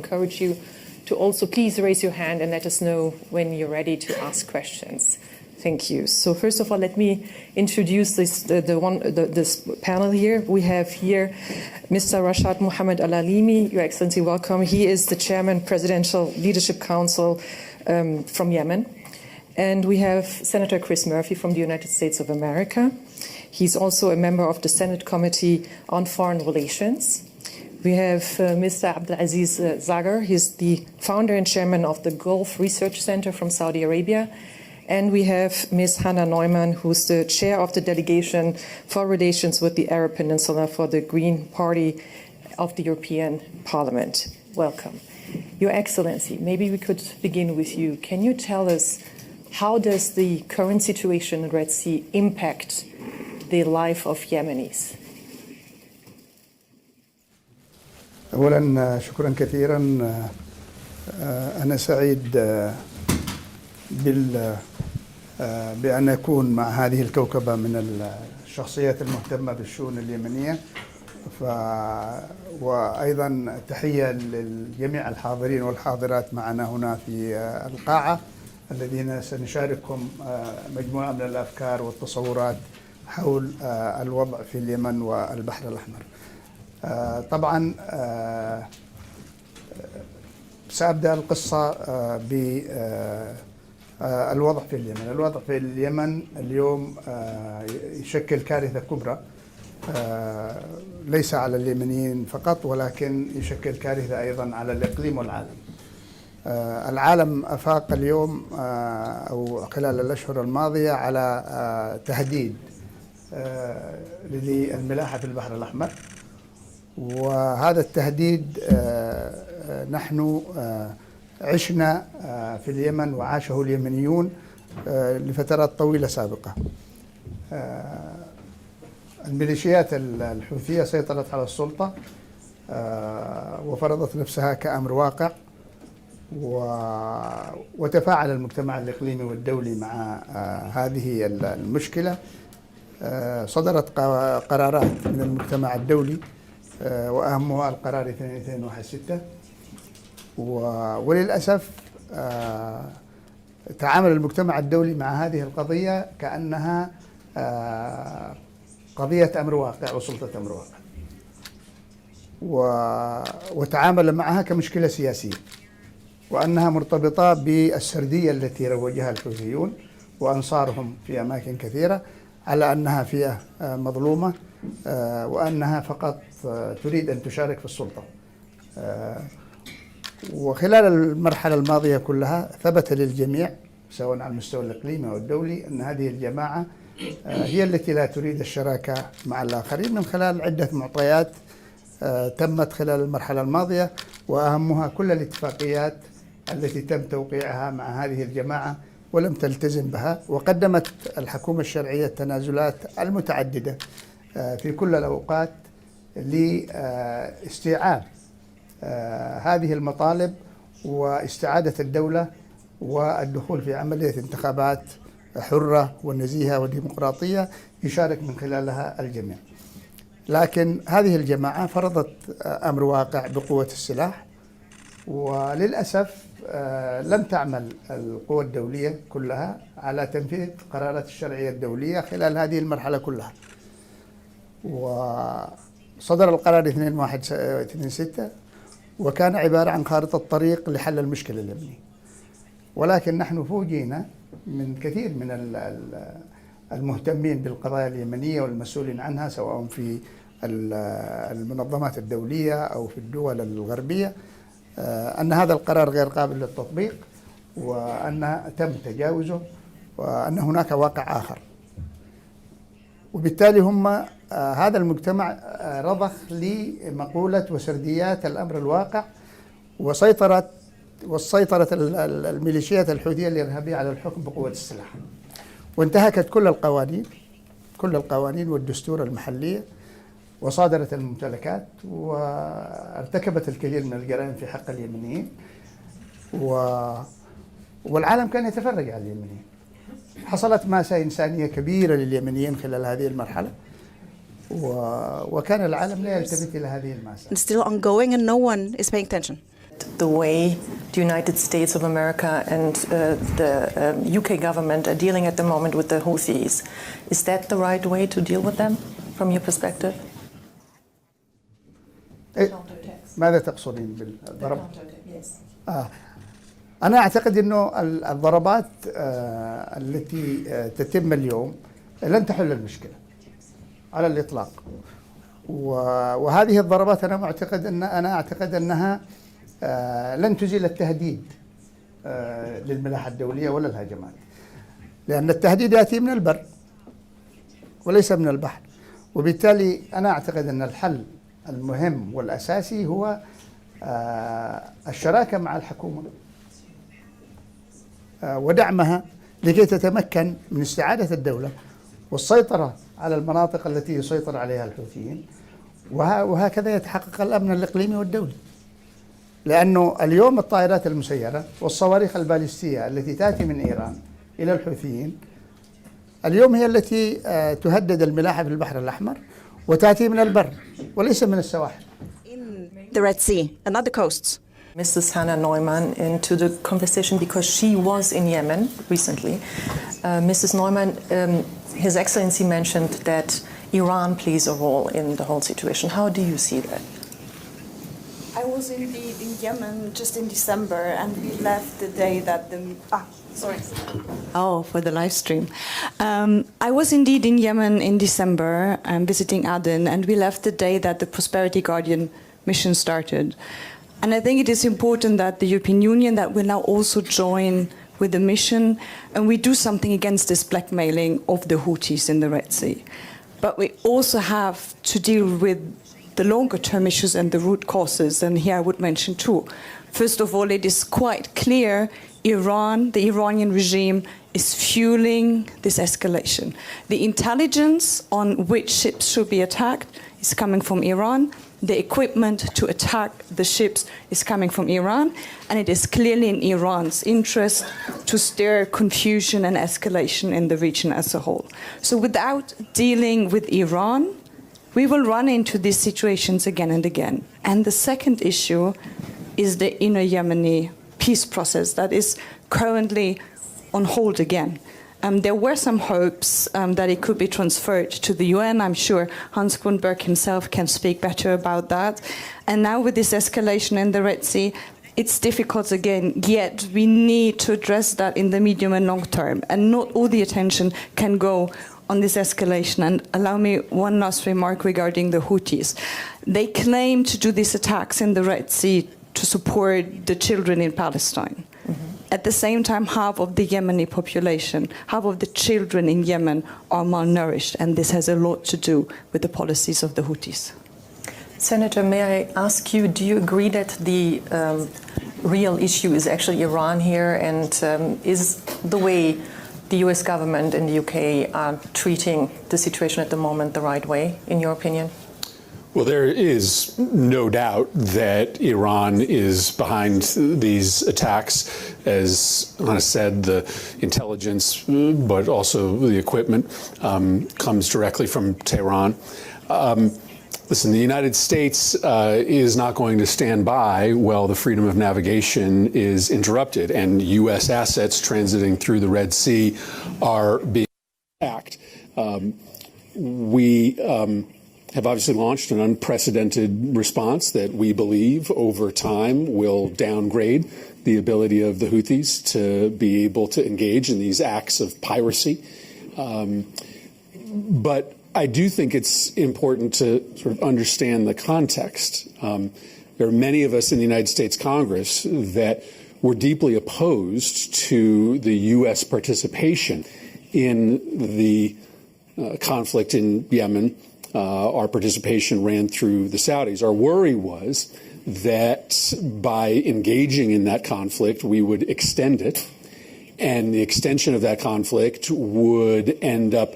encourage you to also please raise your hand and let us know when you're ready to ask questions. Thank you. So first of all, let me introduce this panel here. We have here Mr. Rashad Mohammed Al-Alimi. Your Excellency, welcome. He is the Chairman, Presidential Leadership Council from Yemen. And we have Senator Chris Murphy from the United States of America. He's also a member of the Senate Committee on Foreign Relations. We have Mr. Abdulaziz Zagar. He's the founder and chairman of the Gulf Research Center from Saudi Arabia. And we have Ms. Hannah Neumann, who's the chair of the delegation for relations with the Arab Peninsula for the Green Party of the European Parliament. Welcome. Your Excellency, maybe we could begin with you. Can you tell us how does the current situation in the Red Sea impact the life of Yemenis? أولا شكرا كثيرا. أنا سعيد بأن أكون مع هذه الكوكبة من الشخصيات المهتمة بالشؤون اليمنية، وأيضا تحية لجميع الحاضرين والحاضرات معنا هنا في القاعة الذين سنشاركهم مجموعة من الأفكار والتصورات حول الوضع في اليمن والبحر الأحمر. طبعا سأبدأ القصة بالوضع في اليمن. الوضع في اليمن اليوم يشكل كارثة كبرى، ليس على اليمنيين فقط ولكن يشكل كارثة أيضا على الإقليم والعالم. العالم أفاق اليوم أو خلال الأشهر الماضية على تهديد للملاحة في البحر الأحمر، وهذا التهديد نحن عشنا في اليمن وعاشه اليمنيون لفترات طويلة سابقة. الميليشيات الحوثية سيطرت على السلطة وفرضت نفسها كأمر واقع، وتفاعل المجتمع الإقليمي والدولي مع هذه المشكلة. صدرت قرارات من المجتمع الدولي وأهمها القرار 2216، وللأسف تعامل المجتمع الدولي مع هذه القضية كأنها قضية أمر واقع وسلطة أمر واقع، وتعامل معها كمشكلة سياسية، وأنها مرتبطة بالسردية التي روجها الحوثيون وأنصارهم في أماكن كثيرة على أنها فئة مظلومة وأنها فقط تريد أن تشارك في السلطة. وخلال المرحلة الماضية كلها ثبت للجميع سواء على المستوى الإقليمي أو الدولي أن هذه الجماعة هي التي لا تريد الشراكة مع الآخرين من خلال عدة معطيات تمت خلال المرحلة الماضية، وأهمها كل الاتفاقيات التي تم توقيعها مع هذه الجماعة ولم تلتزم بها. وقدمت الحكومة الشرعية التنازلات المتعددة في كل الأوقات لاستيعاب هذه المطالب واستعادة الدولة والدخول في عملية انتخابات حرة ونزيهة وديمقراطية يشارك من خلالها الجميع. لكن هذه الجماعة فرضت أمر واقع بقوة السلاح، وللأسف لم تعمل القوى الدولية كلها على تنفيذ قرارات الشرعية الدولية خلال هذه المرحلة كلها. وصدر القرار 2126 وكان عبارة عن خارطة طريق لحل المشكلة اليمنية، ولكن نحن فوجئنا من كثير من المهتمين بالقضايا اليمنية والمسؤولين عنها سواء في المنظمات الدولية أو في الدول الغربية أن هذا القرار غير قابل للتطبيق، وأن تم تجاوزه، وأن هناك واقع آخر. وبالتالي هم هذا المجتمع رضخ لمقولة وسرديات الأمر الواقع، وسيطرت الميليشيات الحوثية الإرهابية على الحكم بقوة السلاح، وانتهكت كل القوانين والدستور المحلية، وصادرت الممتلكات، وارتكبت الكثير من الجرائم في حق اليمنيين، والعالم كان يتفرج على اليمنيين. حصلت ماسة إنسانية كبيرة لليمنيين خلال هذه المرحلة، وكان العالم لا يلتفت إلى هذه الماسة. Still ongoing and no one is paying attention. the way the United States of America and the UK government are dealing at the moment with the Houthis. Is that the right way to deal with them, from your perspective? ماذا تقصدين بالضرب؟ أنا أعتقد أنه الضربات التي تتم اليوم لن تحل المشكلة على الإطلاق، وهذه الضربات أنا أعتقد أنها لن تزيل التهديد للملاحة الدولية ولا الهجمات، لأن التهديد يأتي من البر وليس من البحر، وبالتالي أنا أعتقد أن الحل المهم والأساسي هو الشراكة مع الحكومة ودعمها لكي تتمكن من استعادة الدولة والسيطرة على المناطق التي يسيطر عليها الحوثيين، وهكذا يتحقق الأمن الإقليمي والدولي. لأنه اليوم الطائرات المسيرة والصواريخ البالستية التي تأتي من إيران إلى الحوثيين اليوم هي التي تهدد الملاحة في البحر الأحمر، وتأتي من البر وليس من السواحل. In the Red Sea and other coasts. Mrs. Hannah Neumann into the conversation because she was in Yemen recently. Mrs. Neumann, His Excellency mentioned that Iran plays a role in the whole situation. How do you see that? I was indeed in Yemen just in December, and we left the day that the... for the live stream. I was indeed in Yemen in December, visiting Aden, and we left the day that the Prosperity Guardian mission started. And I think it is important that the European Union, that will now also join with the mission, and we do something against this blackmailing of the Houthis in the Red Sea. But we also have to deal with the longer-term issues and the root causes, and here I would mention two. First of all, it is quite clear Iran, the Iranian regime, is fueling this escalation. The intelligence on which ships should be attacked is coming from Iran. The equipment to attack the ships is coming from Iran, and it is clearly in Iran's interest to stir confusion and escalation in the region as a whole. So without dealing with Iran, we will run into these situations again and again. And the second issue is the inner Yemeni peace process that is currently on hold again. There were some hopes that it could be transferred to the UN. I'm sure Hans Grunberg himself can speak better about that. And now with this escalation in the Red Sea, it's difficult again, yet we need to address that in the medium and long term. And not all the attention can go on this escalation. And allow me one last remark regarding the Houthis. They claim to do these attacks in the Red Sea to support the children in Palestine. At the same time, half of the Yemeni population, half of the children in Yemen are malnourished, and this has a lot to do with the policies of the Houthis. Senator, may I ask you, do you agree that the real issue is actually Iran here, and is the way the US government and the UK are treating the situation at the moment the right way, in your opinion? Well, there is no doubt that Iran is behind these attacks. As Hannah said, the intelligence, but also the equipment, comes directly from Tehran. Listen, the United States is not going to stand by while the freedom of navigation is interrupted and U.S. assets transiting through the Red Sea are being attacked. We have obviously launched an unprecedented response that we believe over time will downgrade the ability of the Houthis to be able to engage in these acts of piracy. But I do think it's important to sort of understand the context. There are many of us in the United States Congress that were deeply opposed to the U.S. participation in the conflict in Yemen. Our participation ran through the Saudis. Our worry was that by engaging in that conflict, we would extend it, and the extension of that conflict would end up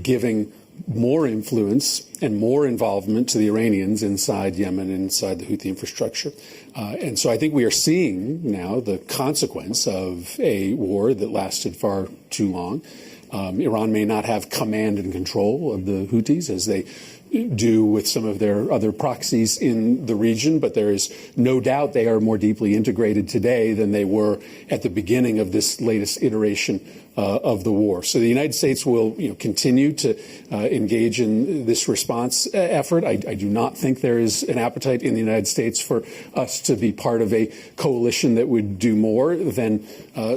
giving more influence and more involvement to the Iranians inside Yemen and inside the Houthi infrastructure. And so I think we are seeing now the consequence of a war that lasted far too long. Iran may not have command and control of the Houthis as they do with some of their other proxies in the region, but there is no doubt they are more deeply integrated today than they were at the beginning of this latest iteration of the war. So the United States will continue to engage in this response effort. I do not think there is an appetite in the United States for us to be part of a coalition that would do more than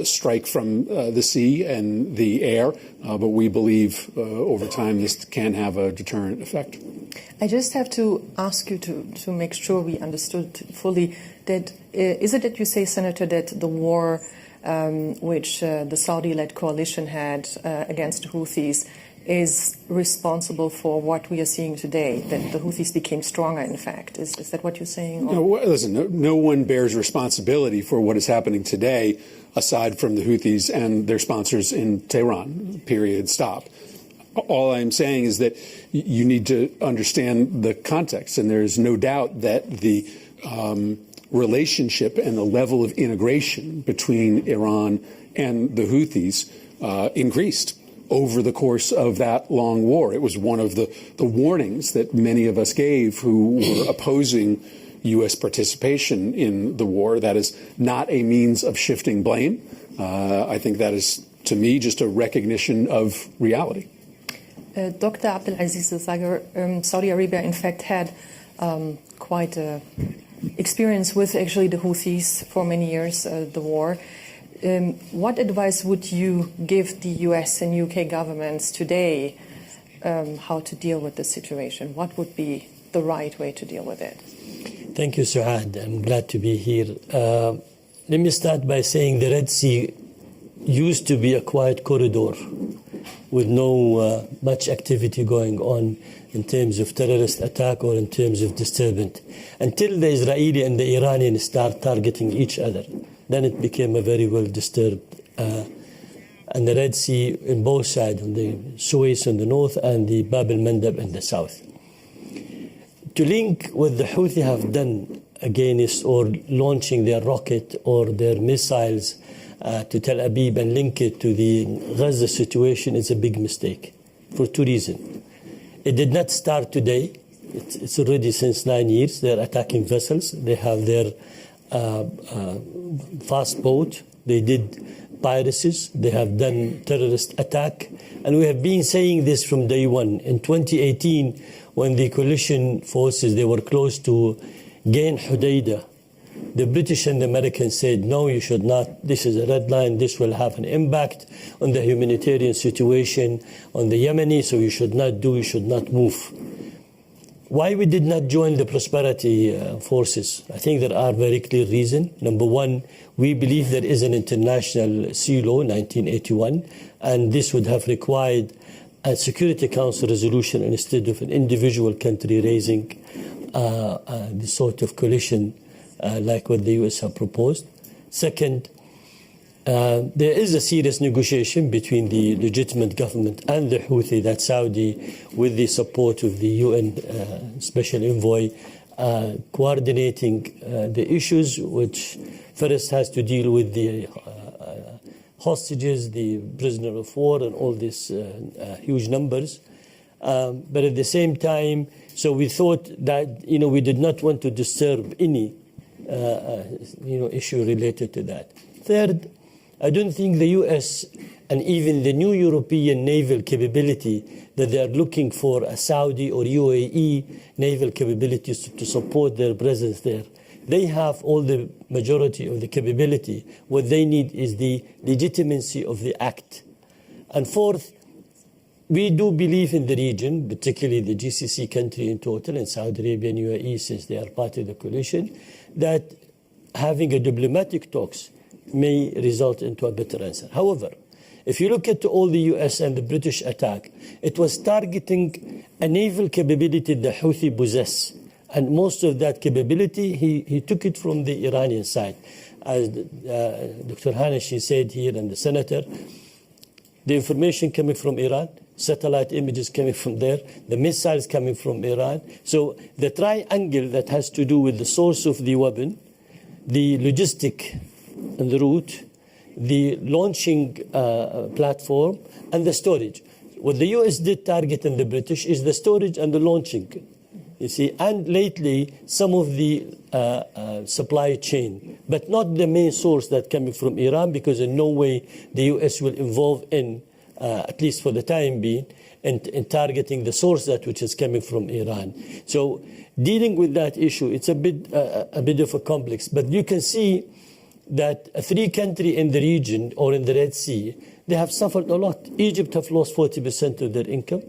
strike from the sea and the air, but we believe over time this can have a deterrent effect. I just have to ask you to make sure we understood fully that is it that you say, Senator, that the war which the Saudi-led coalition had against the Houthis is responsible for what we are seeing today, that the Houthis became stronger, in fact? Is that what you're saying? No, listen, no one bears responsibility for what is happening today aside from the Houthis and their sponsors in Tehran, period, stop. All I'm saying is that you need to understand the context, and there is no doubt that the relationship and the level of integration between Iran and the Houthis increased over the course of that long war. It was one of the warnings that many of us gave who were opposing U.S. participation in the war. That is not a means of shifting blame. I think that is, to me, just a recognition of reality. Dr. Abdulaziz Zagar, Saudi Arabia, in fact, had quite a experience with actually the Houthis for many years, the war. What advice would you give the US and UK governments today how to deal with this situation? What would be the right way to deal with it? Thank you, Suad. I'm glad to be here. Let me start by saying the Red Sea used to be a quiet corridor with no much activity going on in terms of terrorist attack or in terms of disturbance, until the Israeli and the Iranian start targeting each other. Then it became a very well disturbed. And the Red Sea in both sides, on the Suez in the north and the Bab el-Mandab in the south. To link what the Houthi have done against or launching their rocket or their missiles to Tel Aviv and link it to the Gaza situation is a big mistake for two reasons. It did not start today. It's already since 9 years. They're attacking vessels. They have their fast boat. They did piracies. They have done terrorist attack. And we have been saying this from day one. In 2018, when the coalition forces, they were close to gain Hodeidah, the British and the Americans said, no, you should not. This is a red line. This will have an impact on the humanitarian situation, on the Yemeni, so you should not do, you should not move. Why we did not join the prosperity forces? I think there are very clear reasons. Number one, we believe there is an international sea law, 1981, and this would have required a Security Council resolution instead of an individual country raising the sort of coalition like what the US have proposed. Second, there is a serious negotiation between the legitimate government and the Houthi, that Saudi, with the support of the UN Special Envoy, coordinating the issues, which first has to deal with the hostages, the prisoner of war, and all these huge numbers. But at the same time, so we thought that, we did not want to disturb any issue related to that. Third, I don't think the US and even the new European naval capability that they are looking for, a Saudi or UAE naval capabilities to support their presence there. They have all the majority of the capability. What they need is the legitimacy of the act. And fourth, we do believe in the region, particularly the GCC country in total, and Saudi Arabia and UAE, since they are part of the coalition, that having a diplomatic talks may result into a better answer. However, if you look at all the US and the British attack, it was targeting a naval capability the Houthi possess. And most of that capability, he took it from the Iranian side. As Dr. Hamish said here, and the Senator, the information coming from Iran, satellite images coming from there, the missiles coming from Iran. So the triangle that has to do with the source of the weapon, the logistic and the route, the launching platform and the storage. What the US did target and the British is the storage and the launching, you see, and lately some of the supply chain, but not the main source that coming from Iran, because in no way the US will involve in, at least for the time being, in targeting the source that which is coming from Iran. So dealing with that issue, it's a bit of a complex, but you can see that 3 countries in the region or in the Red Sea, they have suffered a lot. Egypt have lost 40% of their income.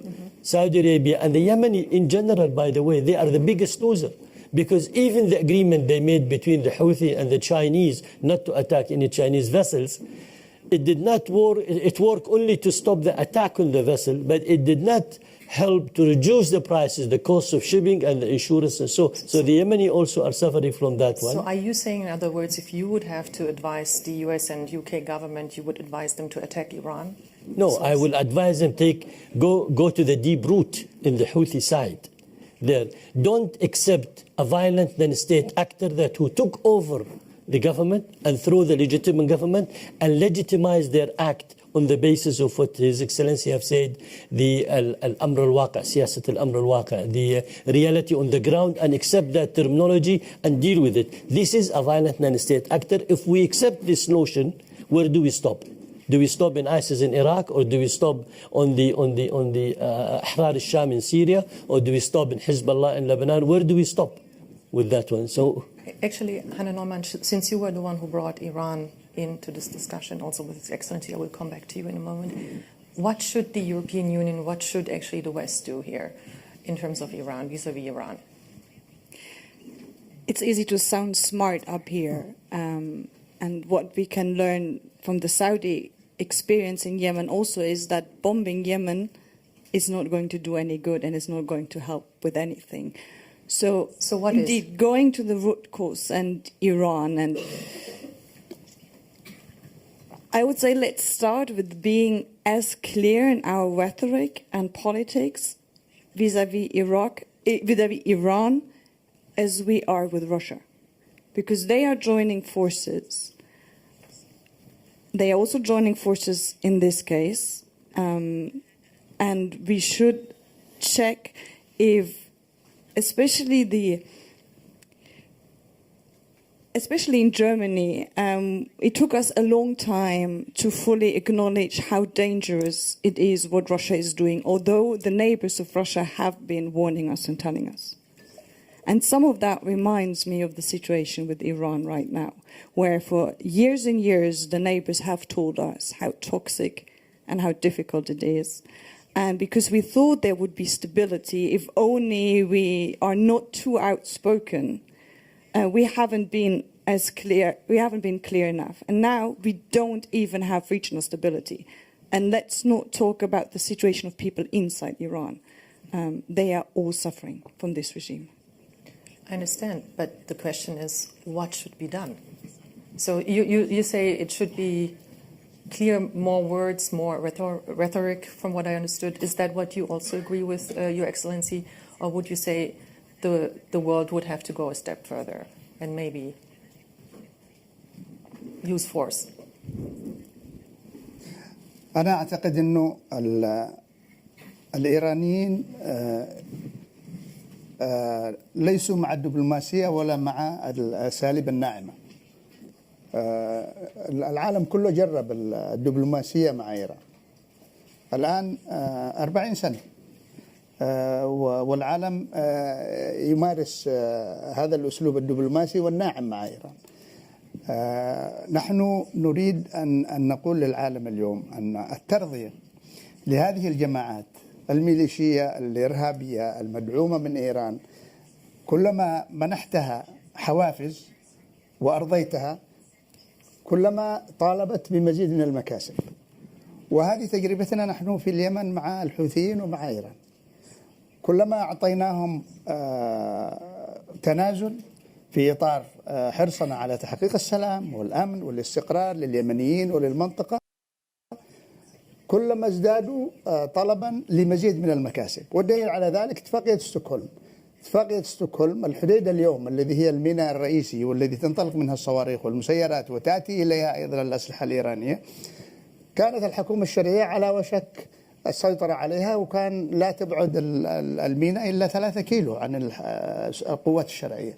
Saudi Arabia and the Yemeni in general, by the way, they are the biggest loser, because even the agreement they made between the Houthi and the Chinese not to attack any Chinese vessels, it did not work. It worked only to stop the attack on the vessel, but it did not help to reduce the prices, the cost of shipping and the insurance and so the Yemeni also are suffering from that one. So are you saying, in other words, if you would have to advise the US and UK government, you would advise them to attack Iran? No, I will advise them go to the deep root in the Houthi side. There, don't accept a violent then-state actor that who took over the government and through the legitimate government and legitimize their act on the basis of what His Excellency have said, the al-amr al-waqi, siyasat al-amr al-waqi, the reality on the ground, and accept that terminology and deal with it. This is a violent non-state actor. If we accept this notion, where do we stop? Do we stop in ISIS in Iraq, or do we stop on the Ahrar al-Sham in Syria, or do we stop in Hezbollah in Lebanon? Where do we stop with that one? So, actually, Hannah Norman, since you were the one who brought Iran into this discussion, also with His Excellency, I will come back to you in a moment. What should the European Union, what should actually the West do here in terms of Iran, vis-a-vis Iran? It's easy to sound smart up here, and what we can learn from the Saudi experience in Yemen also is that bombing Yemen is not going to do any good and is not going to help with anything. So what indeed, is? Going to the root cause and Iran, and I would say let's start with being as clear in our rhetoric and politics vis-a-vis Iran as we are with Russia, because they are joining forces. They are also joining forces in this case, and we should check if, especially in Germany, it took us a long time to fully acknowledge how dangerous it is what Russia is doing, although the neighbors of Russia have been warning us and telling us. And some of that reminds me of the situation with Iran right now, where for years and years the neighbors have told us how toxic and how difficult it is. And because we thought there would be stability if only we are not too outspoken, we haven't been as clear, we haven't been clear enough. And now we don't even have regional stability. And let's not talk about the situation of people inside Iran. They are all suffering from this regime. I understand, but the question is, what should be done? So you say it should be clear, more words, more rhetoric, from what I understood. Is that what you also agree with, Your Excellency? Or would you say the world would have to go a step further and maybe use force? أنا أعتقد أنه الإيرانيين ليسوا مع الدبلوماسية ولا مع الأساليب الناعمة. العالم كله جرب الدبلوماسية مع إيران الآن 40 سنة، والعالم يمارس هذا الأسلوب الدبلوماسي والناعم مع إيران. نحن نريد أن نقول للعالم اليوم أن الترضية لهذه الجماعات الميليشية الإرهابية المدعومة من إيران، كلما منحتها حوافز وأرضيتها كلما طالبت بمزيد من المكاسب. وهذه تجربتنا نحن في اليمن مع الحوثيين ومع إيران. كلما أعطيناهم تنازل في إطار حرصنا على تحقيق السلام والأمن والاستقرار لليمنيين وللمنطقة، كلما ازدادوا طلبا لمزيد من المكاسب. والدليل على ذلك اتفاقية ستوكهولم. اتفاقية ستوكهولم الحديدة اليوم الذي هي الميناء الرئيسي والذي تنطلق منها الصواريخ والمسيرات وتأتي إليها أيضا الأسلحة الإيرانية، كانت الحكومة الشرعية على وشك السيطرة عليها، وكان لا تبعد الميناء إلا 3 كيلو عن القوات الشرعية،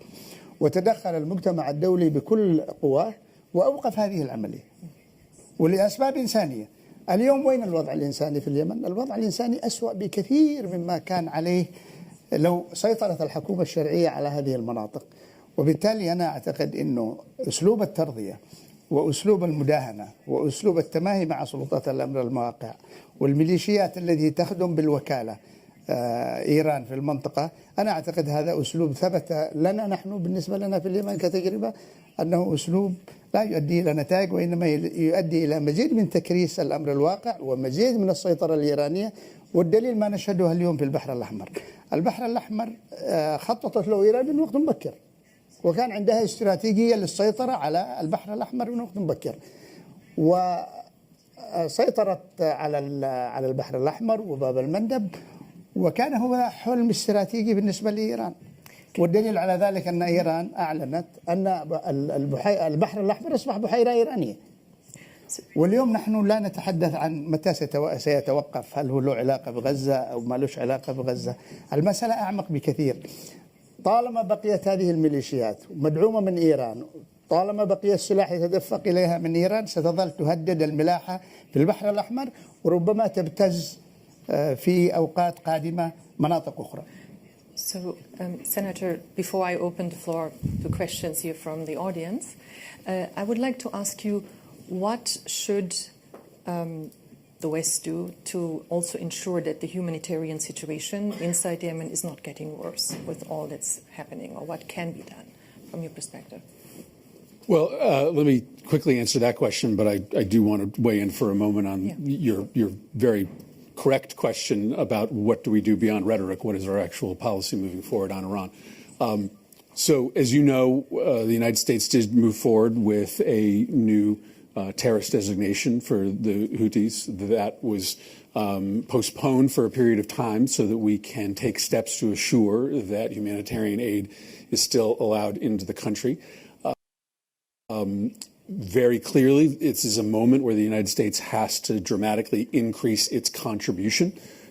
وتدخل المجتمع الدولي بكل قواه وأوقف هذه العملية ولأسباب إنسانية. اليوم وين الوضع الإنساني في اليمن؟ الوضع الإنساني أسوأ بكثير مما كان عليه لو سيطرت الحكومة الشرعية على هذه المناطق. وبالتالي أنا أعتقد أنه أسلوب الترضية وأسلوب المداهنة وأسلوب التماهي مع سلطات الأمر المواقع والميليشيات التي تخدم بالوكالة إيران في المنطقة، أنا أعتقد هذا أسلوب ثبت لنا نحن بالنسبة لنا في اليمن كتجربة أنه أسلوب لا يؤدي إلى نتائج، وإنما يؤدي إلى مزيد من تكريس الأمر الواقع ومزيد من السيطرة الإيرانية. والدليل ما نشهده اليوم في البحر الأحمر. البحر الأحمر خططت له إيران من وقت مبكر، وكان عندها استراتيجية للسيطرة على البحر الأحمر من وقت مبكر، وسيطرت على البحر الأحمر وباب المندب، وكان هو حلم استراتيجي بالنسبة لإيران. والدليل على ذلك أن إيران أعلنت أن البحر الأحمر أصبح بحيرة إيرانية. واليوم نحن لا نتحدث عن متى سيتوقف، هل هو له علاقة بغزة أو ما له علاقة بغزة. المسألة أعمق بكثير. طالما بقيت هذه الميليشيات مدعومة من إيران، طالما بقي السلاح يتدفق إليها من إيران، ستظل تهدد الملاحة في البحر الأحمر، وربما تبتز في أوقات قادمة مناطق أخرى. So, Senator, before I open the floor to questions here from the audience, I would like to ask you, what should the West do to also ensure that the humanitarian situation inside Yemen is not getting worse with all that's happening, or what can be done from your perspective? Well, let me quickly answer that question, but I do want to weigh in for a moment on your very correct question about what do we do beyond rhetoric, what is our actual policy moving forward on Iran. So, as you know, the United States did move forward with a new terrorist designation for the Houthis. That was postponed for a period of time so that we can take steps to assure that humanitarian aid is still allowed into the country. Very clearly, this is a moment where the United States has to dramatically increase its contribution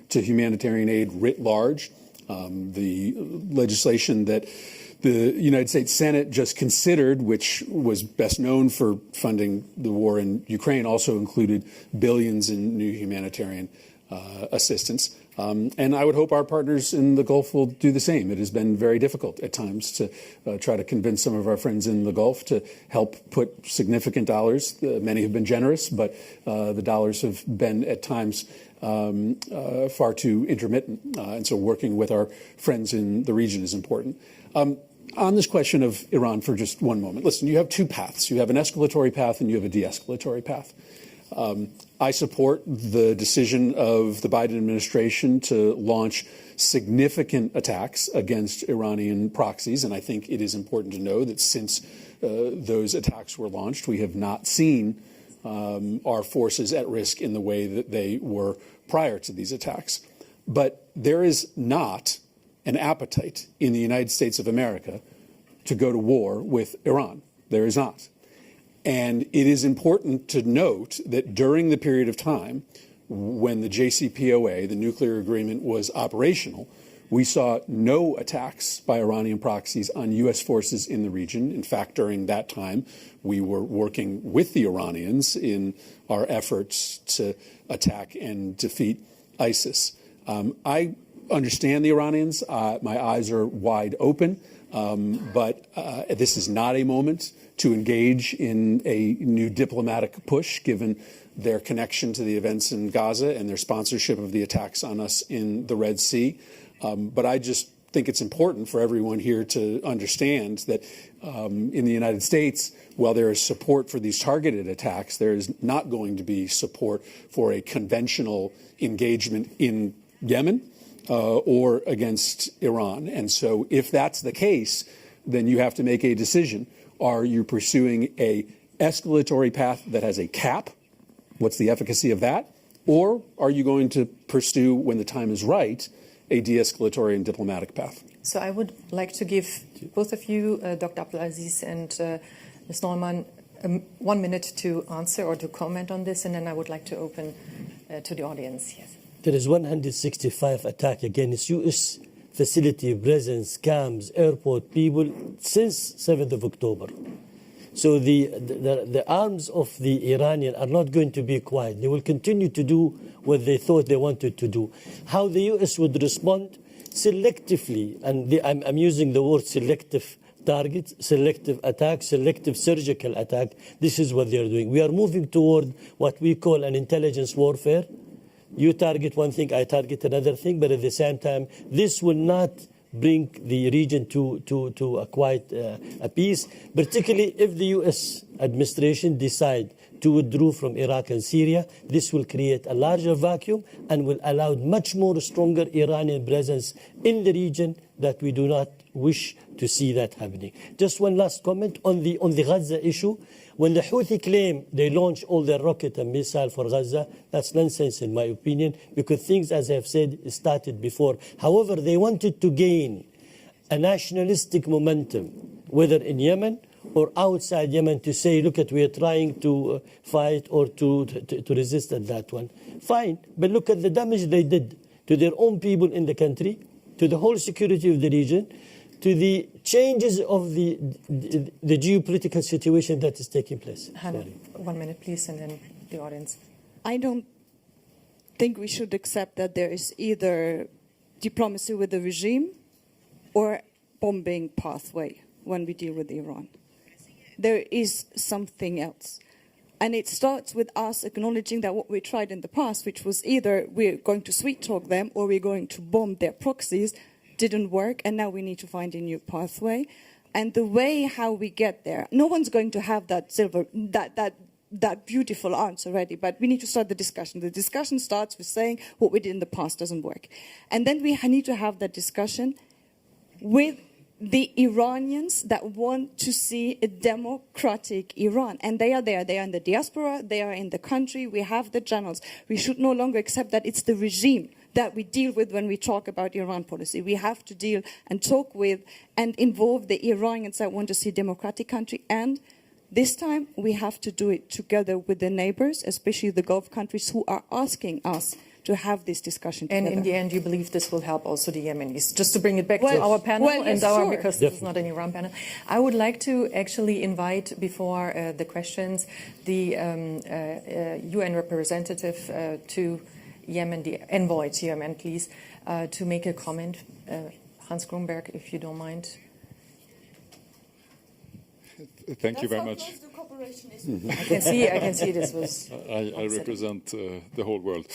to humanitarian aid writ large. The legislation that the United States Senate just considered, which was best known for funding the war in Ukraine, also included billions in new humanitarian assistance. And I would hope our partners in the Gulf will do the same. It has been very difficult at times to try to convince some of our friends in the Gulf to help put significant dollars. Many have been generous, but the dollars have been at times far too intermittent. And so working with our friends in the region is important. On this question of Iran for just one moment, listen, you have 2 paths. You have an escalatory path and you have a de-escalatory path. I support the decision of the Biden administration to launch significant attacks against Iranian proxies, and I think it is important to know that since those attacks were launched, we have not seen our forces at risk in the way that they were prior to these attacks. But there is not an appetite in the United States of America to go to war with Iran. There is not. And it is important to note that during the period of time when the JCPOA, the nuclear agreement, was operational, we saw no attacks by Iranian proxies on U.S. forces in the region. In fact, during that time, we were working with the Iranians in our efforts to attack and defeat ISIS. I understand the Iranians. My eyes are wide open. But this is not a moment to engage in a new diplomatic push, given their connection to the events in Gaza and their sponsorship of the attacks on us in the Red Sea. But I just think it's important for everyone here to understand that in the United States, while there is support for these targeted attacks, there is not going to be support for a conventional engagement in Yemen or against Iran. And so if that's the case, then you have to make a decision. Are you pursuing a escalatory path that has a cap? What's the efficacy of that? Or are you going to pursue, when the time is right, a de-escalatory and diplomatic path. So I would like to give both of you, Dr. Abdulaziz and Ms. Neumann, 1 minute to answer or to comment on this, and then I would like to open to the audience. Yes. There is 165 attack against U.S. facility, presence, camps, airport, people since 7th of October. So the arms of the Iranian are not going to be quiet. They will continue to do what they thought they wanted to do. How the U.S. would respond selectively, and I'm using the word selective targets, selective attack, selective surgical attack. This is what they are doing. We are moving toward what we call an intelligence warfare. You target one thing, I target another thing, but at the same time, this will not bring the region to a quite a peace, particularly if the U.S. administration decide to withdraw from Iraq and Syria. This will create a larger vacuum and will allow much more stronger Iranian presence in the region that we do not wish to see that happening. Just one last comment on the Gaza issue. When the Houthi claim they launch all their rocket and missile for Gaza, that's nonsense in my opinion, because things, as I have said, started before. However, they wanted to gain a nationalistic momentum, whether in Yemen or outside Yemen, to say, look at, we are trying to fight or to resist at that one. Fine, but look at the damage they did to their own people in the country, to the whole security of the region, to the changes of the geopolitical situation that is taking place. Hannah, 1 minute, please, and then the audience. I don't think we should accept that there is either diplomacy with the regime or bombing pathway when we deal with Iran. There is something else. And it starts with us acknowledging that what we tried in the past, which was either we're going to sweet talk them or we're going to bomb their proxies, didn't work, and now we need to find a new pathway. And the way how we get there, no one's going to have that beautiful answer ready, but we need to start the discussion. The discussion starts with saying what we did in the past doesn't work. And then we need to have that discussion with the Iranians that want to see a democratic Iran. And they are there. They are in the diaspora. They are in the country. We have the channels. We should no longer accept that it's the regime that we deal with when we talk about Iran policy. We have to deal and talk with and involve the Iranians that want to see a democratic country. And this time we have to do it together with the neighbors, especially the Gulf countries who are asking us to have this discussion together. And in the end, you believe this will help also the Yemenis? Just to bring it back to our panel, because this is not an Iran panel. I would like to actually invite, before the questions, the UN representative to Yemen, the envoy to Yemen, please, to make a comment. Hans Grunberg, if you don't mind. Thank you very much. I can see this was. I represent the whole world.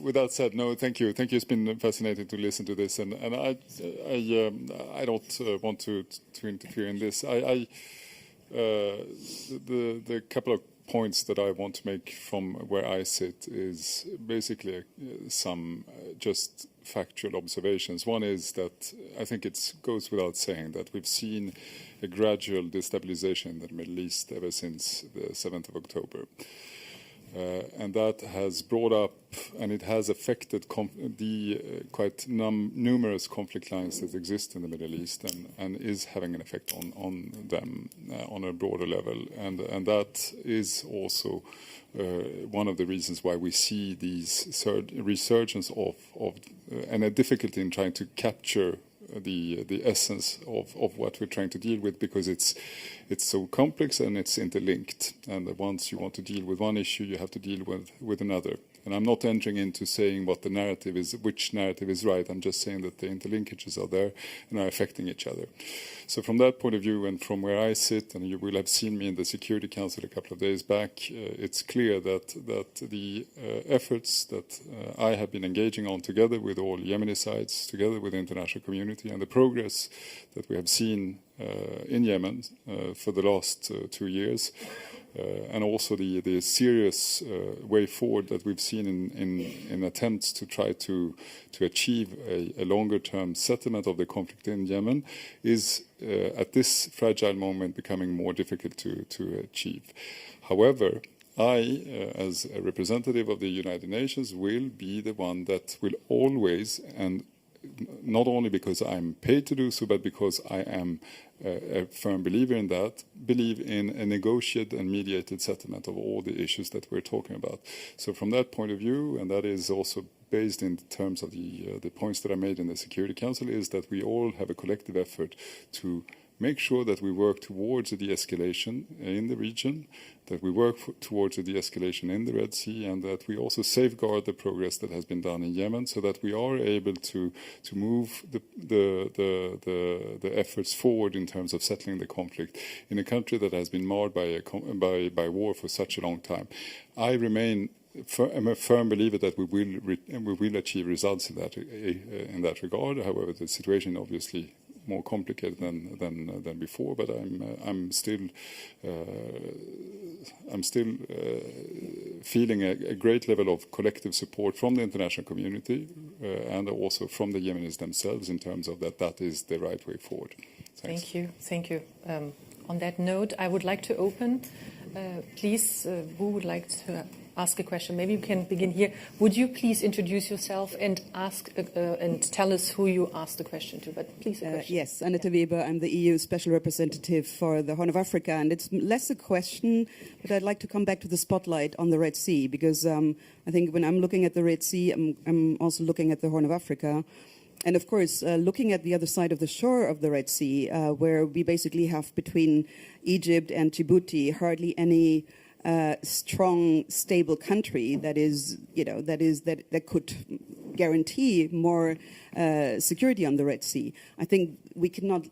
With that said, no, thank you. Thank you. It's been fascinating to listen to this, and I don't want to interfere in this. The couple of points that I want to make from where I sit is basically some just factual observations. One is that I think it goes without saying that we've seen a gradual destabilization in the Middle East ever since the 7th of October. And that has brought up, and it has affected the quite numerous conflict lines that exist in the Middle East, and is having an effect on them on a broader level. And that is also one of the reasons why we see these resurgence of and a difficulty in trying to capture the essence of what we're trying to deal with, because it's so complex and it's interlinked. And once you want to deal with one issue, you have to deal with another. And I'm not entering into saying what the narrative is, which narrative is right. I'm just saying that the interlinkages are there and are affecting each other. So from that point of view, and from where I sit, and you will have seen me in the Security Council a couple of days back, it's clear that the efforts that I have been engaging on together with all Yemeni sides, together with the international community, and the progress that we have seen in Yemen for the last 2 years, and also the serious way forward that we've seen in attempts to try to achieve a longer-term settlement of the conflict in Yemen, is at this fragile moment becoming more difficult to achieve. However, I, as a representative of the United Nations, will be the one that will always, and not only because I'm paid to do so, but because I am a firm believer in that, believe in a negotiated and mediated settlement of all the issues that we're talking about. So from that point of view, and that is also based in terms of the points that I made in the Security Council, is that we all have a collective effort to make sure that we work towards a de-escalation in the region, that we work towards a de-escalation in the Red Sea, and that we also safeguard the progress that has been done in Yemen, so that we are able to move the efforts forward in terms of settling the conflict in a country that has been marred by war for such a long time. I'm a firm believer that we will achieve results in that regard. However, the situation obviously more complicated than before, but I'm still feeling a great level of collective support from the international community and also from the Yemenis themselves in terms of that is the right way forward. Thanks. Thank you. On that note, I would like to open. Please, who would like to ask a question? Maybe we can begin here. Would you please introduce yourself and ask and tell us who you asked the question to? But please, a question. Yes, Anita Weber. I'm the EU Special Representative for the Horn of Africa, and it's less a question, but I'd like to come back to the spotlight on the Red Sea, because I think when I'm looking at the Red Sea, I'm also looking at the Horn of Africa. And of course, looking at the other side of the shore of the Red Sea, where we basically have between Egypt and Djibouti hardly any strong, stable country that could guarantee more security on the Red Sea. I think we cannot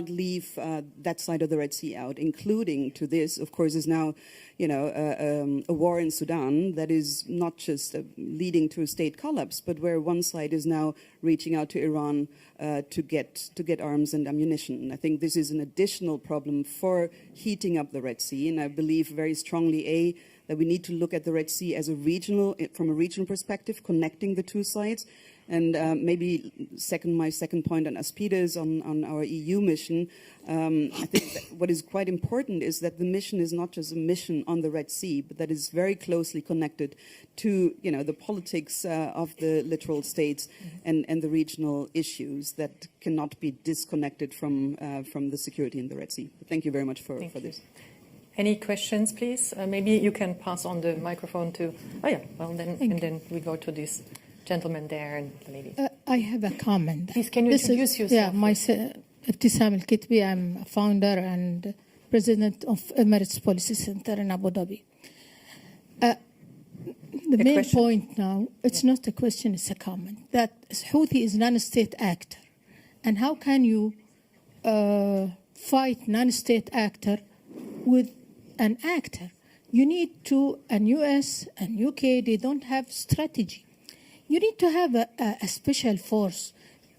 leave that side of the Red Sea out, including to this, of course, is now, a war in Sudan that is not just leading to a state collapse, but where one side is now reaching out to Iran to get arms and ammunition. And I think this is an additional problem for heating up the Red Sea. And I believe very strongly, that we need to look at the Red Sea as from a regional perspective, connecting the two sides. And maybe my second point on Aspides, on our EU mission, I think that what is quite important is that the mission is not just a mission on the Red Sea, but that is very closely connected to the politics of the littoral states and the regional issues that cannot be disconnected from the security in the Red Sea. Thank you very much for this. Any questions, please? Maybe you can pass on the microphone to. Oh yeah, well then we go to this gentleman there and the lady. I have a comment. Please, can you introduce yourself? Yeah, myself, Ibtisam Al-Kitbi. I'm a founder and president of Emirates Policy Center in Abu Dhabi. The main point now, it's not a question, it's a comment, that Houthi is non-state actor. And how can you fight non-state actor with an actor? You need to, and US and UK, they don't have strategy. You need to have a special force.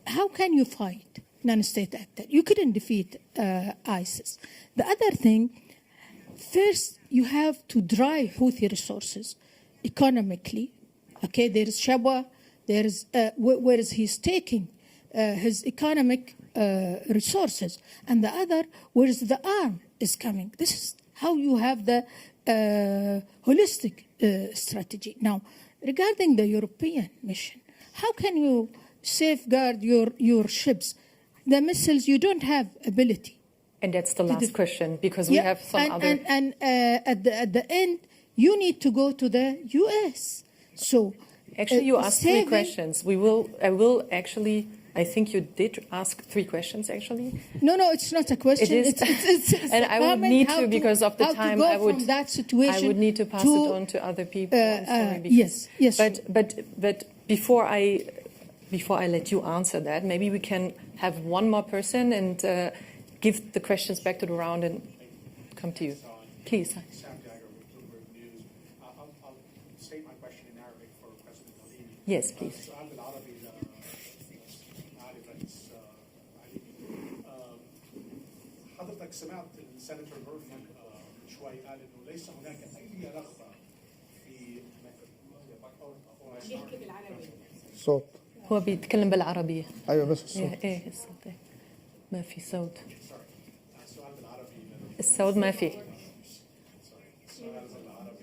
How can you fight non-state actor? You couldn't defeat ISIS. The other thing, first you have to drive Houthi resources economically. Okay, there is Shabwa, there is where is he's taking his economic resources, and the other where is the arm is coming. This is how you have the holistic strategy. Now, regarding the European mission, how can you safeguard your ships? The missiles, you don't have ability. And that's the last question, because we have some other... And at the end, you need to go to the US. So actually, you asked 3 questions. I think you did ask 3 questions, actually. No, it's not a question. It is. It's and I would need to, because of the time, I would need to pass it on to other people. Yes. But before I let you answer that, maybe we can have one more person and give the questions back to the round and come to you. Please. I'll state my question in Arabic for President Al-Alimi. Yes, please. حضرتك سمعت السناتور ميرفي من شوي قال انه ليس هناك اي رغبه في يحكي بالعربي. صوت. هو بيتكلم بالعربية. ايوه بس الصوت. ايه الصوت. ما في صوت. السؤال بالعربي. الصوت ما في. السؤال بالعربي.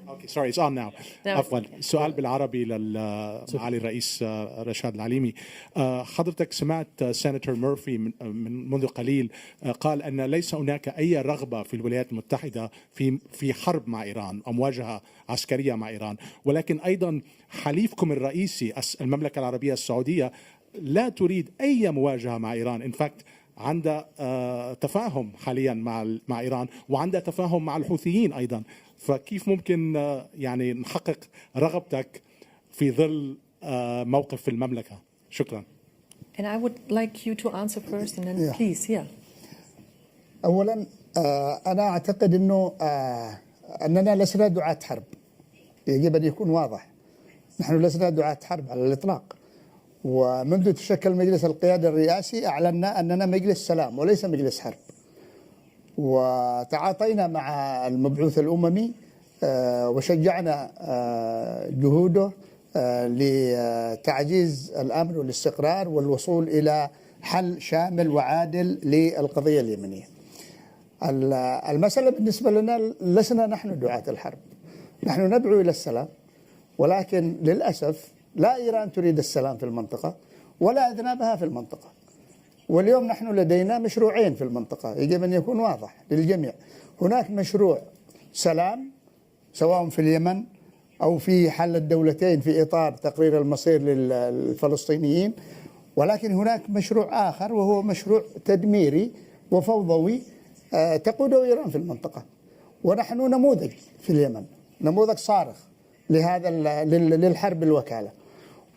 Okay, sorry, it's on now. عفوا سؤال بالعربي لمعالي الرئيس رشاد العليمي. حضرتك سمعت سيناتور مورفي من منذ قليل قال أن ليس هناك أي رغبة في الولايات المتحدة في حرب مع إيران أو مواجهة عسكرية مع إيران، ولكن أيضا حليفكم الرئيسي المملكة العربية السعودية لا تريد أي مواجهة مع إيران. إن فاكت عندها تفاهم حاليا مع إيران، وعندها تفاهم مع الحوثيين أيضا. فكيف ممكن يعني نحقق رغبتك في ظل موقف المملكة؟ شكرا. And I would like you to answer first and then please. أولا أنا أعتقد أننا لسنا دعاة حرب، يجب أن يكون واضح. نحن لسنا دعاة حرب على الإطلاق، ومنذ تشكل مجلس القيادة الرئاسي أعلنا أننا مجلس سلام وليس مجلس حرب، وتعاطينا مع المبعوث الأممي وشجعنا جهوده لتعزيز الأمن والاستقرار والوصول إلى حل شامل وعادل للقضية اليمنية. المسألة بالنسبة لنا لسنا نحن دعاة الحرب، نحن ندعو إلى السلام، ولكن للأسف لا إيران تريد السلام في المنطقة ولا أذنابها في المنطقة. واليوم نحن لدينا مشروعين في المنطقة يجب أن يكون واضح للجميع. هناك مشروع سلام سواء في اليمن أو في حل الدولتين في إطار تقرير المصير للفلسطينيين، ولكن هناك مشروع آخر وهو مشروع تدميري وفوضوي تقوده إيران في المنطقة. ونحن نموذج في اليمن، نموذج صارخ لهذا للحرب الوكالة.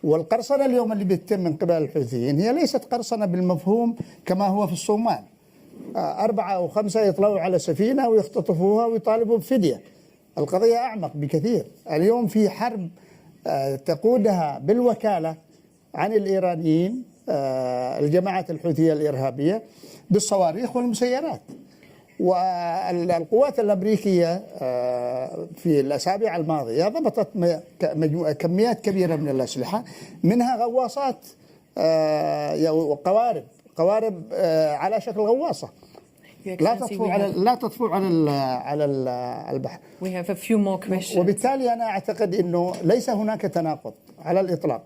والقرصنة اليوم اللي بيتم من قبل الحوثيين هي ليست قرصنة بالمفهوم كما هو في الصومال، 4 أو 5 يطلعوا على سفينة ويختطفوها ويطالبوا بفدية. القضية أعمق بكثير. اليوم في حرب تقودها بالوكالة عن الإيرانيين الجماعات الحوثية الإرهابية بالصواريخ والمسيرات. والقوات الأمريكية في الأسابيع الماضية ضبطت كميات كبيرة من الأسلحة، منها غواصات وقوارب على شكل غواصة لا تطفو على البحر. We have a few more questions. وبالتالي أنا أعتقد أنه ليس هناك تناقض على الإطلاق.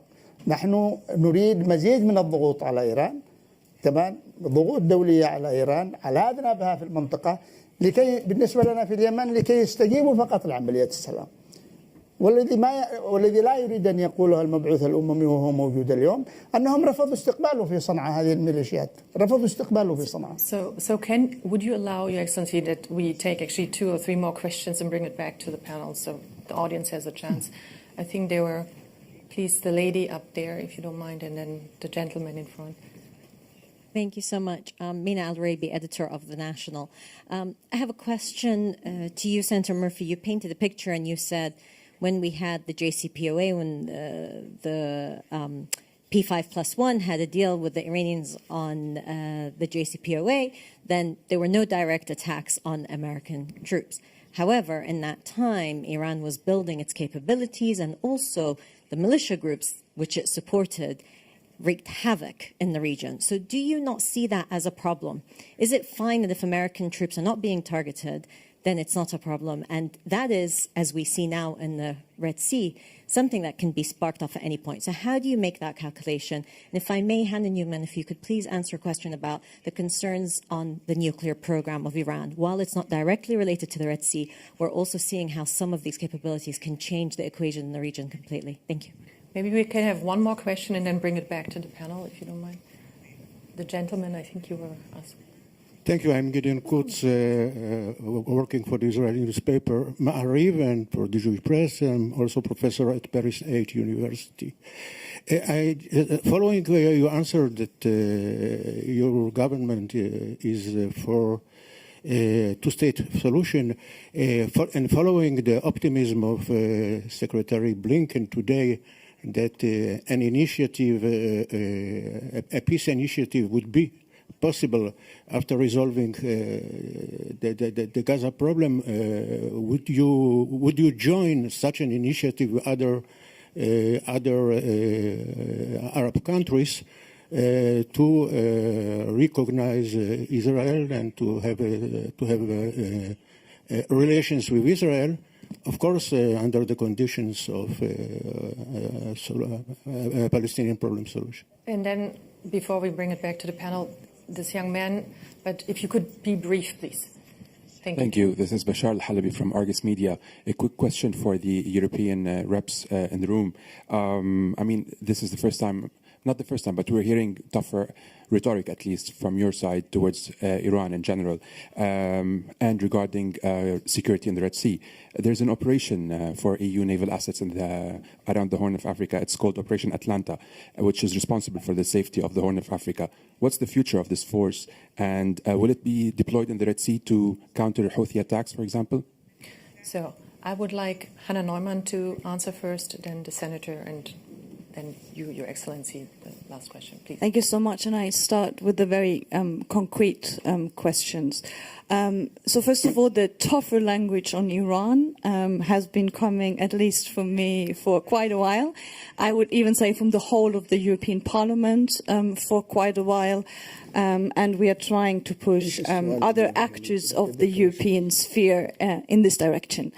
نحن نريد مزيد من الضغوط على إيران، تمام، ضغوط دولية على إيران على أذنابها في المنطقة، لكي بالنسبة لنا في اليمن لكي يستجيبوا فقط لعملية السلام. والذي لا يريد أن يقوله المبعوث الأممي وهو موجود اليوم أنهم رفضوا استقباله في صنعاء. هذه الميليشيات رفضوا استقباله في صنعاء. So would you allow, Your Excellency, that we take actually 2 or 3 more questions and bring it back to the panel so the audience has a chance? I think there were, please, the lady up there, if you don't mind, and then the gentleman in front. Thank you so much. Mina Al-Rabi, editor of The National. I have a question to you, Senator Murphy. You painted a picture and you said when we had the JCPOA, when the P5+1 had a deal with the Iranians on the JCPOA, then there were no direct attacks on American troops. However, in that time, Iran was building its capabilities, and also the militia groups which it supported wreaked havoc in the region. So do you not see that as a problem? Is it fine that if American troops are not being targeted, then it's not a problem? And that is, as we see now in the Red Sea, something that can be sparked off at any point. So how do you make that calculation? And if I may, Hannah Newman, if you could please answer a question about the concerns on the nuclear program of Iran. While it's not directly related to the Red Sea, we're also seeing how some of these capabilities can change the equation in the region completely. Thank you. Maybe we can have one more question and then bring it back to the panel, if you don't mind. The gentleman, I think you were asking. Thank you. I'm Gideon Kutz, working for the Israeli newspaper Ma'ariv and for the Jewish Press. I'm also professor at Paris 8 University. Following you answered that your government is for two-state solution, and following the optimism of Secretary Blinken today, that an initiative, a peace initiative would be possible after resolving the Gaza problem, would you join such an initiative with other Arab countries to recognize Israel and to have relations with Israel, of course, under the conditions of Palestinian problem solution. And then, before we bring it back to the panel, this young man, but if you could be brief, please. Thank you. This is Bashar Al-Halabi from Argus Media. A quick question for the European reps in the room. I mean, this is the first time, not the first time, but we're hearing tougher rhetoric, at least from your side, towards Iran in general, and regarding security in the Red Sea. There's an operation for EU naval assets around the Horn of Africa. It's called Operation Atlanta, which is responsible for the safety of the Horn of Africa. What's the future of this force, and will it be deployed in the Red Sea to counter Houthi attacks, for example? So I would like Hannah Neumann to answer first, then the Senator, and then you, Your Excellency, the last question, please. Thank you so much. And I start with the very concrete questions. So first of all, the tougher language on Iran has been coming, at least for me, for quite a while. I would even say from the whole of the European Parliament for quite a while. And we are trying to push other actors of the European sphere in this direction.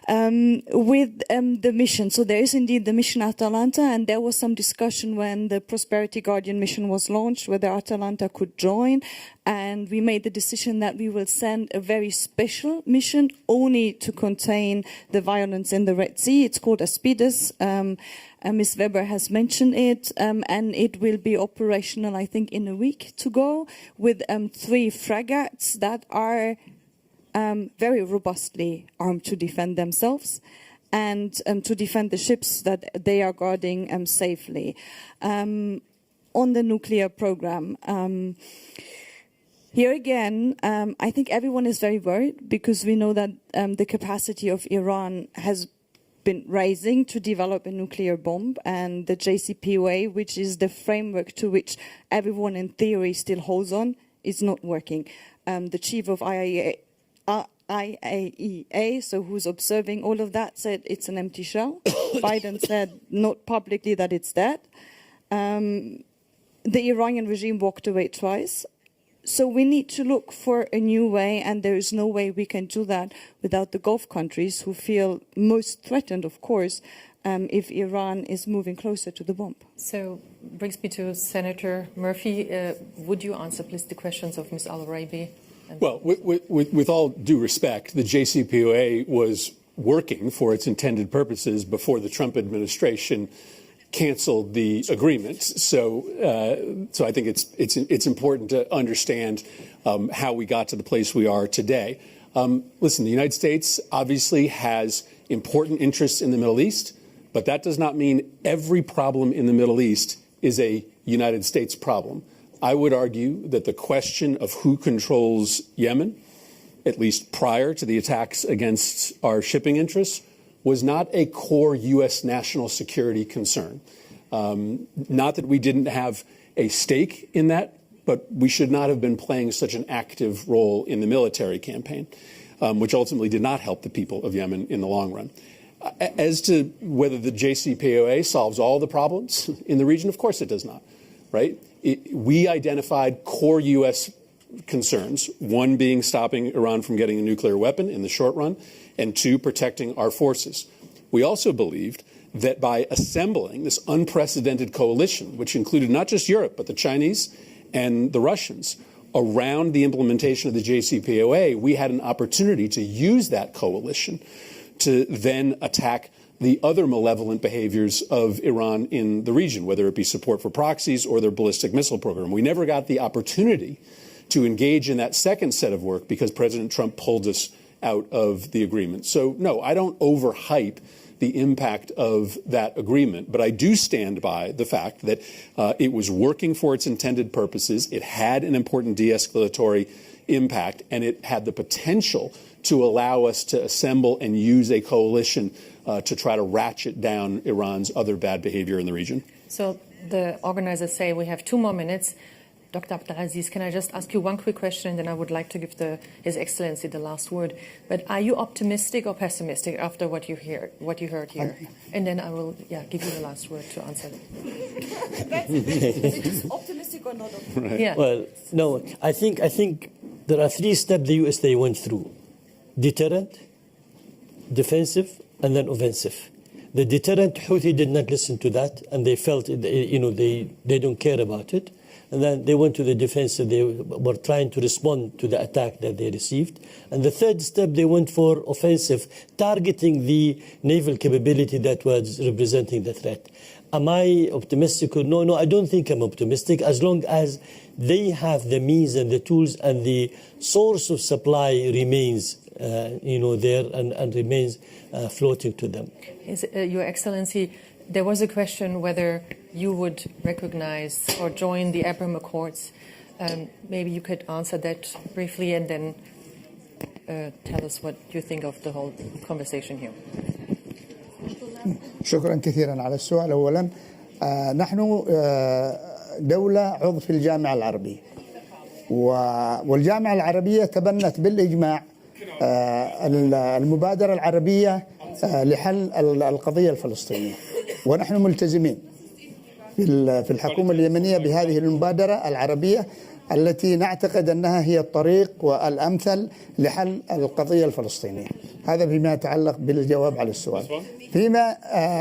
With the mission, so there is indeed the mission Atalanta, and there was some discussion when the Prosperity Guardian mission was launched whether Atalanta could join, and we made the decision that we will send a very special mission only to contain the violence in the Red Sea. It's called Aspides. Ms. Weber has mentioned it, and it will be operational, I think, in a week to go, with 3 frigates that are very robustly armed to defend themselves and to defend the ships that they are guarding safely. On the nuclear program, here again, I think everyone is very worried because we know that the capacity of Iran has been rising to develop a nuclear bomb, and the JCPOA, which is the framework to which everyone in theory still holds on, is not working. The chief of IAEA, so who's observing all of that, said it's an empty shell. Biden said not publicly that it's dead. The Iranian regime walked away twice. So we need to look for a new way, and there is no way we can do that without the Gulf countries, who feel most threatened, of course, if Iran is moving closer to the bomb. So brings me to Senator Murphy. Would you answer, please, the questions of Ms. Al-Araibi? Well, with all due respect, the JCPOA was working for its intended purposes before the Trump administration canceled the agreement. So I think it's important to understand how we got to the place we are today. Listen, the United States obviously has important interests in the Middle East, but that does not mean every problem in the Middle East is a United States problem. I would argue that the question of who controls Yemen, at least prior to the attacks against our shipping interests, was not a core U.S. national security concern. Not that we didn't have a stake in that, but we should not have been playing such an active role in the military campaign, which ultimately did not help the people of Yemen in the long run. As to whether the JCPOA solves all the problems in the region, of course it does not, right? We identified core U.S. concerns, one being stopping Iran from getting a nuclear weapon in the short run, and 2, protecting our forces. We also believed that by assembling this unprecedented coalition, which included not just Europe, but the Chinese and the Russians, around the implementation of the JCPOA, we had an opportunity to use that coalition to then attack the other malevolent behaviors of Iran in the region, whether it be support for proxies or their ballistic missile program. We never got the opportunity to engage in that second set of work because President Trump pulled us out of the agreement. So, no, I don't overhype the impact of that agreement, but I do stand by the fact that it was working for its intended purposes. It had an important de-escalatory impact, and it had the potential to allow us to assemble and use a coalition to try to ratchet down Iran's other bad behavior in the region. So the organizers say we have 2 more minutes. Dr. Abdelaziz, can I just ask you one quick question, and then I would like to give His Excellency the last word. But are you optimistic or pessimistic after what you heard here? And then I will give you the last word to answer. Is it optimistic or not optimistic? Right. Yeah. Well, no, I think there are 3 steps the US they went through. deterrent, defensive, and then offensive. The deterrent, Houthi did not listen to that, and they felt, they don't care about it. And then they went to the defensive. They were trying to respond to the attack that they received. And the third step, they went for offensive, targeting the naval capability that was representing the threat. Am I optimistic? No, I don't think I'm optimistic, as long as they have the means and the tools and the source of supply remains there and remains floating to them. Your Excellency, there was a question whether you would recognize or join the Abraham Accords. Maybe you could answer that briefly and then tell us what you think of the whole conversation here. شكرا كثيرا على السؤال. أولا نحن دولة عضو في الجامعة العربية، والجامعة العربية تبنت بالإجماع المبادرة العربية لحل القضية الفلسطينية، ونحن ملتزمين في الحكومة اليمنية بهذه المبادرة العربية التي نعتقد أنها هي الطريق والأمثل لحل القضية الفلسطينية. هذا فيما يتعلق بالجواب على السؤال.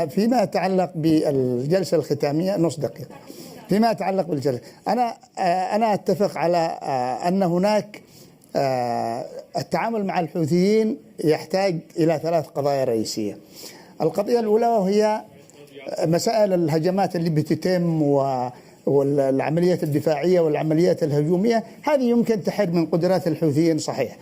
فيما يتعلق بالجلسة الختامية، نص دقيقة. فيما يتعلق بالجلسة، أنا أتفق على أن هناك التعامل مع الحوثيين يحتاج إلى 3 قضايا رئيسية. القضية الأولى وهي مسائل الهجمات اللي بتتم والعمليات الدفاعية والعمليات الهجومية، هذه يمكن تحد من قدرات الحوثيين صحيح،